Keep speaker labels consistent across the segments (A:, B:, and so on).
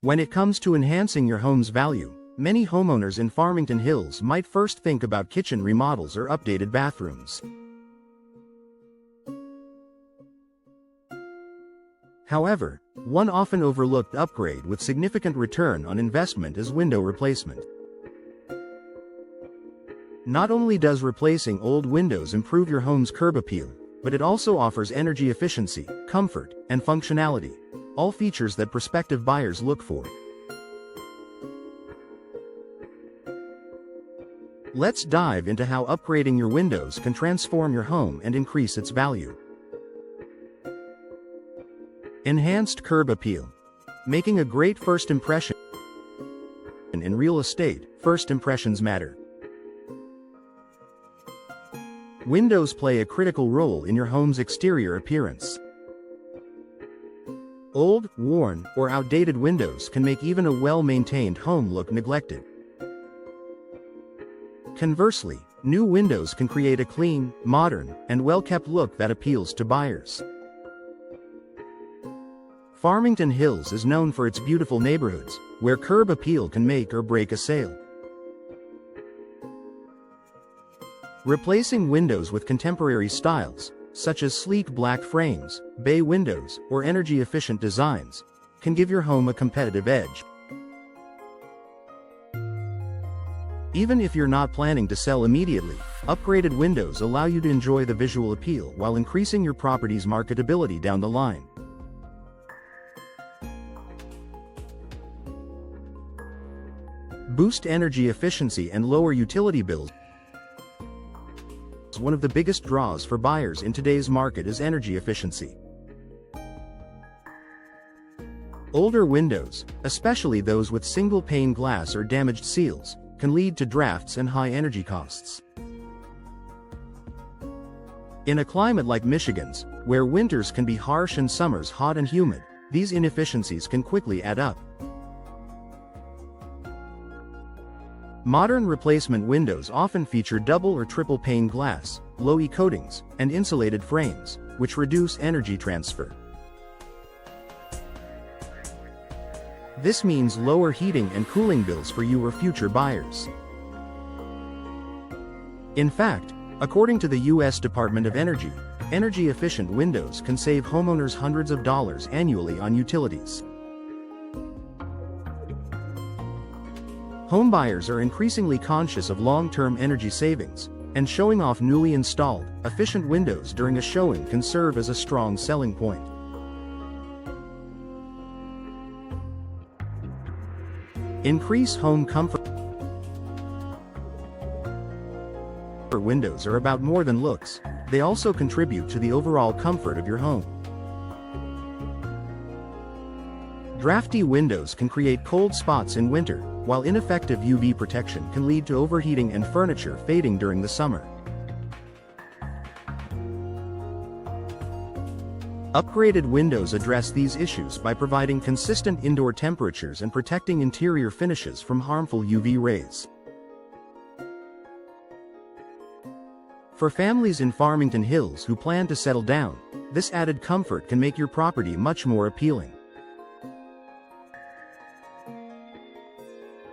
A: When it comes to enhancing your home's value, many homeowners in Farmington Hills might first think about kitchen remodels or updated bathrooms. However, one often overlooked upgrade with significant return on investment is window replacement. Not only does replacing old windows improve your home's curb appeal, but it also offers energy efficiency, comfort, and functionality, all features that prospective buyers look for. Let's dive into how upgrading your windows can transform your home and increase its value. Enhanced curb appeal. Making a great first impression. In real estate, first impressions matter. Windows play a critical role in your home's exterior appearance. Old, worn, or outdated windows can make even a well-maintained home look neglected. Conversely, new windows can create a clean, modern, and well-kept look that appeals to buyers. Farmington Hills is known for its beautiful neighborhoods, where curb appeal can make or break a sale. Replacing windows with contemporary styles, such as sleek black frames, bay windows, or energy-efficient designs, can give your home a competitive edge. Even if you're not planning to sell immediately, upgraded windows allow you to enjoy the visual appeal while increasing your property's marketability down the line. Boost energy efficiency and lower utility bills. One of the biggest draws for buyers in today's market is energy efficiency. Older windows, especially those with single-pane glass or damaged seals, can lead to drafts and high energy costs. In a climate like Michigan's, where winters can be harsh and summers hot and humid, these inefficiencies can quickly add up. Modern replacement windows often feature double or triple pane glass, low-E coatings, and insulated frames, which reduce energy transfer. This means lower heating and cooling bills for you or future buyers. In fact, according to the U.S. Department of Energy, energy-efficient windows can save homeowners hundreds of dollars annually on utilities. Homebuyers are increasingly conscious of long-term energy savings, and showing off newly installed, efficient windows during a showing can serve as a strong selling point. Increase home comfort. Windows are about more than looks, they also contribute to the overall comfort of your home. Drafty windows can create cold spots in winter, while ineffective UV protection can lead to overheating and furniture fading during the summer. Upgraded windows address these issues by providing consistent indoor temperatures and protecting interior finishes from harmful UV rays. For families in Farmington Hills who plan to settle down, this added comfort can make your property much more appealing.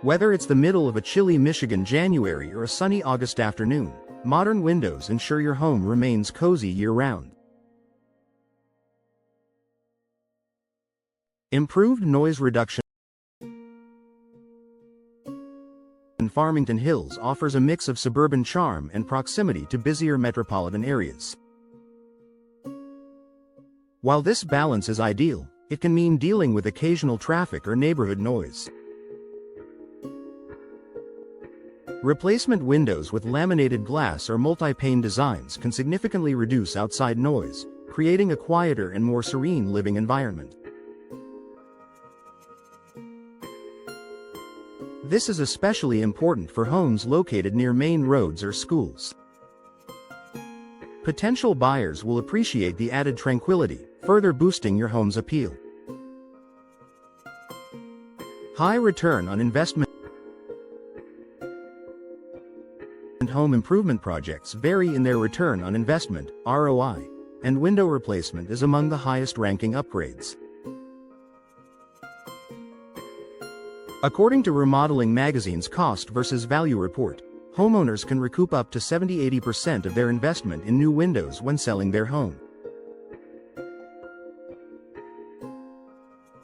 A: Whether it's the middle of a chilly Michigan January or a sunny August afternoon, modern windows ensure your home remains cozy year-round. Improved noise reduction. Farmington Hills offers a mix of suburban charm and proximity to busier metropolitan areas. While this balance is ideal, it can mean dealing with occasional traffic or neighborhood noise. Replacement windows with laminated glass or multi-pane designs can significantly reduce outside noise, creating a quieter and more serene living environment. This is especially important for homes located near main roads or schools. Potential buyers will appreciate the added tranquility, further boosting your home's appeal. High return on investment. Home improvement projects vary in their return on investment, ROI, and window replacement is among the highest ranking upgrades. According to Remodeling Magazine's Cost versus Value report, homeowners can recoup up to 70–80% of their investment in new windows when selling their home.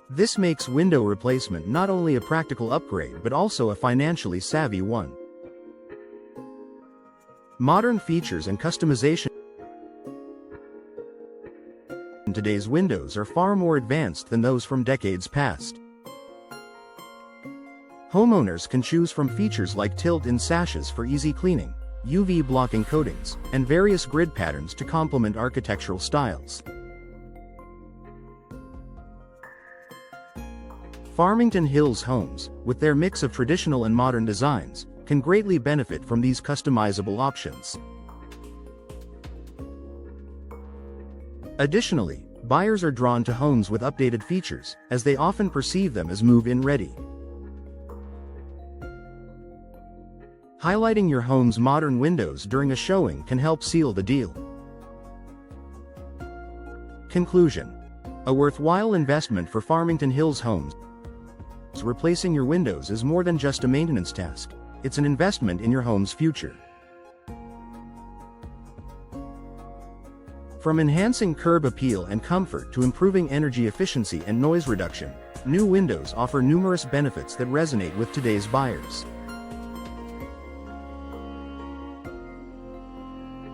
A: This makes window replacement not only a practical upgrade but also a financially savvy one. Modern features and customization in today's windows are far more advanced than those from decades past. Homeowners can choose from features like tilt-in sashes for easy cleaning, UV blocking coatings, and various grid patterns to complement architectural styles. Farmington Hills homes, with their mix of traditional and modern designs, can greatly benefit from these customizable options. Additionally, buyers are drawn to homes with updated features, as they often perceive them as move-in ready. Highlighting your home's modern windows during a showing can help seal the deal. Conclusion: a worthwhile investment for Farmington Hills homes. Replacing your windows is more than just a maintenance task. It's an investment in your home's future. From enhancing curb appeal and comfort to improving energy efficiency and noise reduction, new windows offer numerous benefits that resonate with today's buyers.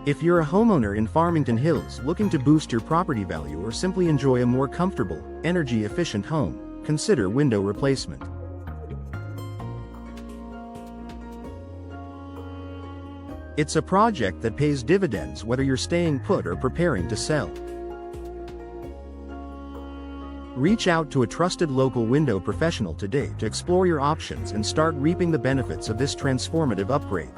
A: If you're a homeowner in Farmington Hills looking to boost your property value or simply enjoy a more comfortable, energy-efficient home, consider window replacement. It's a project that pays dividends whether you're staying put or preparing to sell. Reach out to a trusted local window professional today to explore your options and start reaping the benefits of this transformative upgrade.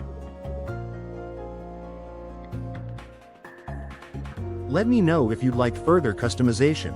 A: Let me know if you'd like further customization